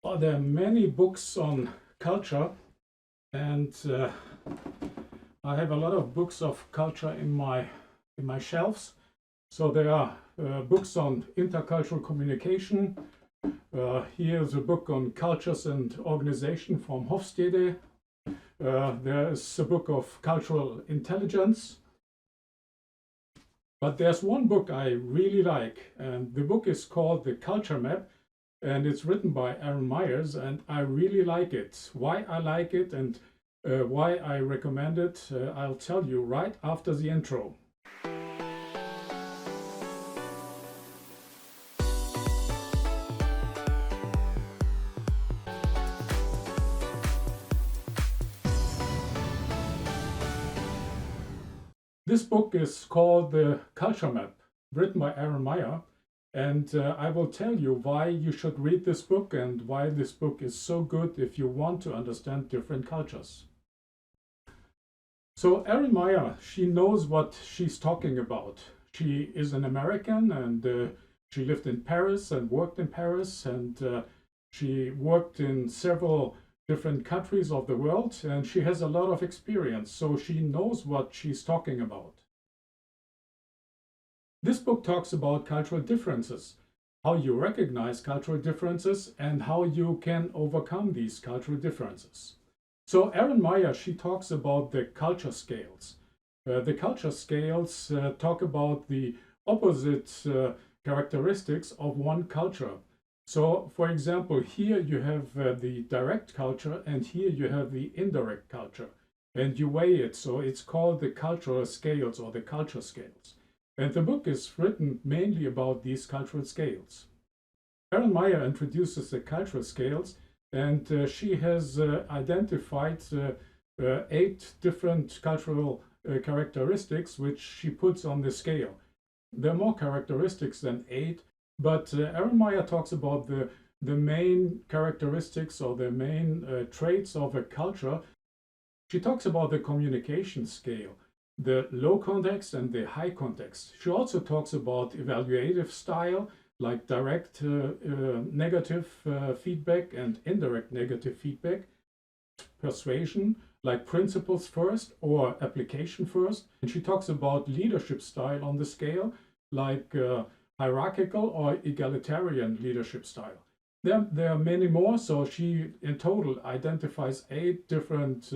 Well, there are many books on culture, and I have a lot of books of culture in my shelves. So there are books on intercultural communication. Here's a book on cultures and organization from Hofstede. There is a book of cultural intelligence. But there's one book I really like, and the book is called The Culture Map, and it's written by Erin Meyer, and I really like it. Why I like it and why I recommend it, I'll tell you right after the intro. This book is called The Culture Map, written by Erin Meyer, and I will tell you why you should read this book and why this book is so good if you want to understand different cultures. So Erin Meyer, she knows what she's talking about. She is an American, and she lived in Paris and worked in Paris, and she worked in several different countries of the world, and she has a lot of experience, so she knows what she's talking about. This book talks about cultural differences, how you recognize cultural differences, and how you can overcome these cultural differences. So Erin Meyer, she talks about the culture scales. The culture scales talk about the opposite characteristics of one culture. So, for example, here you have the direct culture, and here you have the indirect culture, and you weigh it. So it's called the cultural scales or the culture scales. And the book is written mainly about these cultural scales. Erin Meyer introduces the cultural scales, and she has identified 8 different cultural characteristics which she puts on the scale. There are more characteristics than 8, but Erin Meyer talks about the main characteristics or the main traits of a culture. She talks about the communication scale, the low context and the high context. She also talks about evaluative style, like direct negative feedback and indirect negative feedback, persuasion, like principles first or application first. And she talks about leadership style on the scale, like hierarchical or egalitarian leadership style. There are many more, so she in total identifies 8 different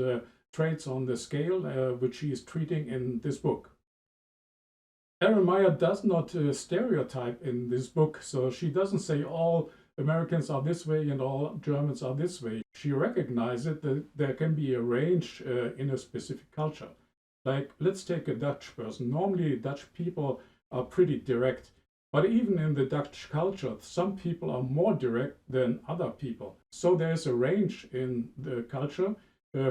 traits on the scale which she is treating in this book. Erin Meyer does not stereotype in this book, so she doesn't say all Americans are this way and all Germans are this way. She recognizes that there can be a range in a specific culture. Like, let's take a Dutch person. Normally, Dutch people are pretty direct, but even in the Dutch culture, some people are more direct than other people. So there's a range in the culture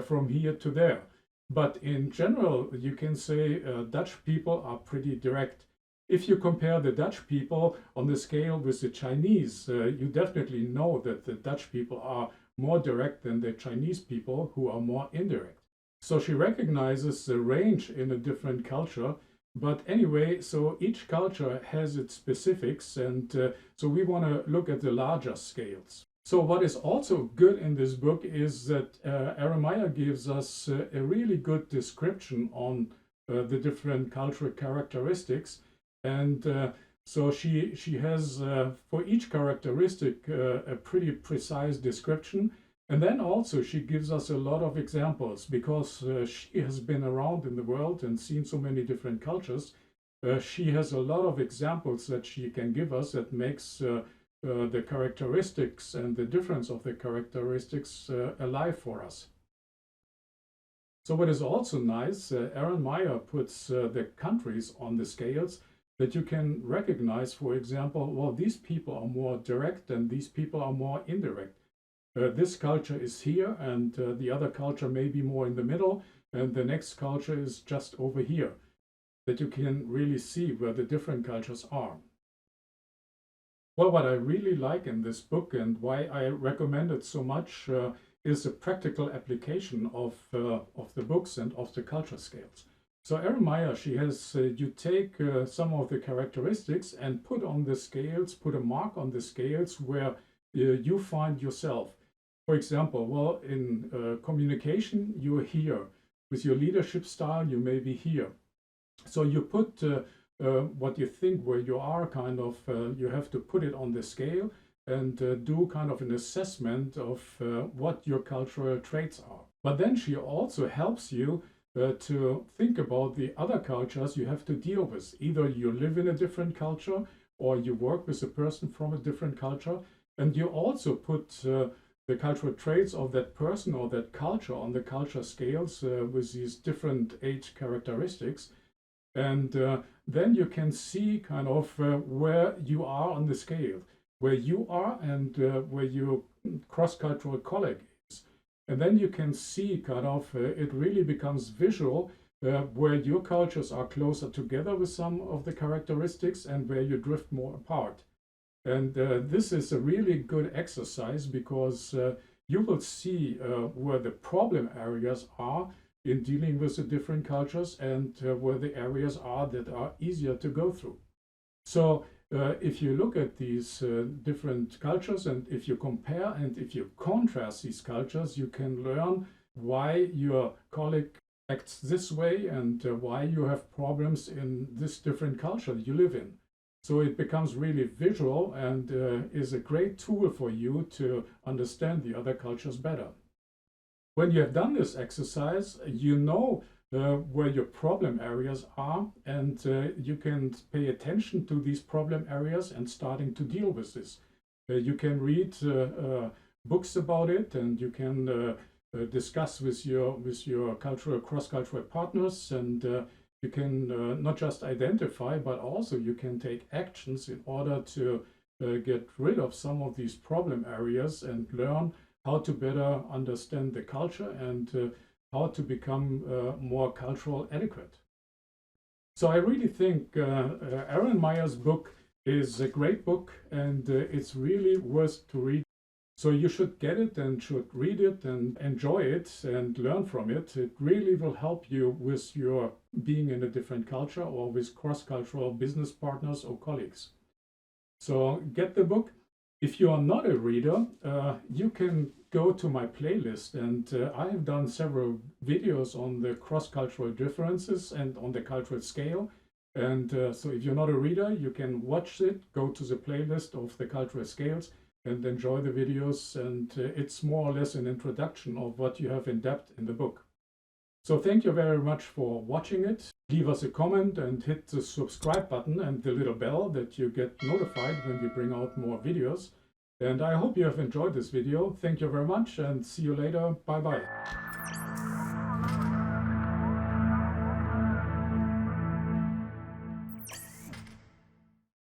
from here to there. But in general, you can say Dutch people are pretty direct. If you compare the Dutch people on the scale with the Chinese, you definitely know that the Dutch people are more direct than the Chinese people, who are more indirect. So she recognizes the range in a different culture. But anyway, so each culture has its specifics, and so we want to look at the larger scales. So what is also good in this book is that Erin Meyer gives us a really good description on the different cultural characteristics. And so she has for each characteristic a pretty precise description. And then also she gives us a lot of examples, because she has been around in the world and seen so many different cultures. She has a lot of examples that she can give us that makes the characteristics and the difference of the characteristics alive for us. So what is also nice, Erin Meyer puts the countries on the scales that you can recognize. For example, well, these people are more direct and these people are more indirect. This culture is here, and the other culture may be more in the middle, and the next culture is just over here. That you can really see where the different cultures are. Well, what I really like in this book and why I recommend it so much is the practical application of the books and of the culture scales. So Erin Meyer, she has, you take some of the characteristics and put on the scales, put a mark on the scales where you find yourself. For example, well, in communication, you're here. With your leadership style, you may be here. So you put what you think where you are, kind of, you have to put it on the scale and do kind of an assessment of what your cultural traits are. But then she also helps you to think about the other cultures you have to deal with. Either you live in a different culture or you work with a person from a different culture, and you also put the cultural traits of that person or that culture on the culture scales with these different age characteristics. And then you can see kind of where you are on the scale, where you are and where your cross-cultural colleague is. And then you can see kind of, it really becomes visual where your cultures are closer together with some of the characteristics and where you drift more apart. And this is a really good exercise because you will see where the problem areas are in dealing with the different cultures and where the areas are that are easier to go through. So if you look at these different cultures and if you compare and if you contrast these cultures, you can learn why your colleague acts this way and why you have problems in this different culture you live in. So it becomes really visual and is a great tool for you to understand the other cultures better. When you have done this exercise, you know where your problem areas are, and you can pay attention to these problem areas and starting to deal with this. You can read books about it, and you can discuss with your cross-cultural partners, and you can not just identify, but also you can take actions in order to get rid of some of these problem areas and learn how to better understand the culture and how to become more cultural adequate. So I really think Erin Meyer's book is a great book and it's really worth to read. So you should get it and should read it and enjoy it and learn from it. It really will help you with your being in a different culture or with cross-cultural business partners or colleagues. So get the book. If you are not a reader, you can go to my playlist, and I have done several videos on the cross-cultural differences and on the cultural scale. And so if you're not a reader, you can watch it, go to the playlist of the cultural scales and enjoy the videos. And it's more or less an introduction of what you have in depth in the book. So thank you very much for watching it. Leave us a comment and hit the subscribe button and the little bell that you get notified when we bring out more videos. And I hope you have enjoyed this video. Thank you very much and see you later. Bye bye.